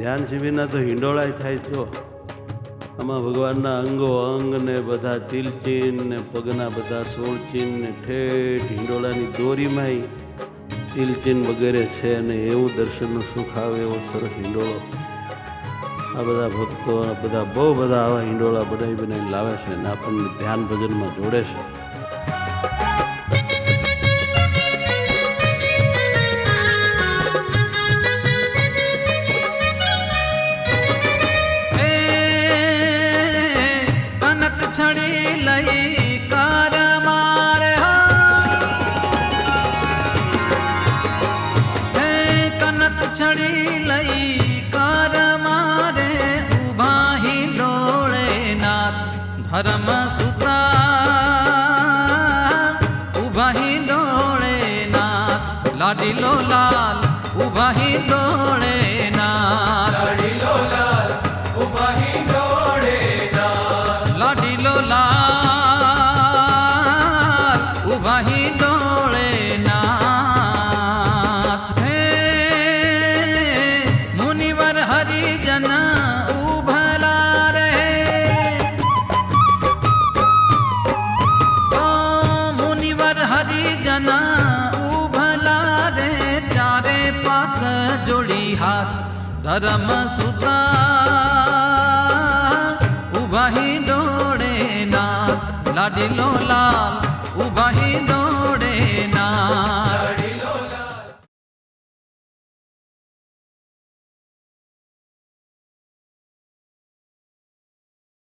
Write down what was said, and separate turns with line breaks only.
ધ્યાન શિબિરના તો હિંડોળાય થાય છો. આમાં ભગવાનના અંગો અંગ ને બધા તિલચીન ને પગના બધા સોળચીન ને ઠેઠ હિંડોળાની દોરીમાંય તિલચીન વગેરે છે. અને એવું દર્શનનું સુખ આવે એવો સરસ હિંડોળો આ બધા ભક્તો બધા બહુ બધા આવા હિંડોળા બનાવી લાવે છે અને આપણને ધ્યાન ભજનમાં જોડે છે.
छड़ी लई कार मारे हे कनक छड़ी लई कार मारे उभा ही डोळे नाथ धर्म सुता उभा ही डोळे नाथ लाडीलो लाल उभा ही डोळे नाथ
लाडीलो लाल उभा ही डोळे नाथ
लाडीलो लाल उभा ही डोळे नाथ हे मुनिवर हरिजन उभला रे ओ मुनिवर हरिजन उभला रे चारे पास जोड़ी हाथ धर्म सुता उभा ही डोळे नाथ लाडीलो लाल उभा ही डोळे नाथ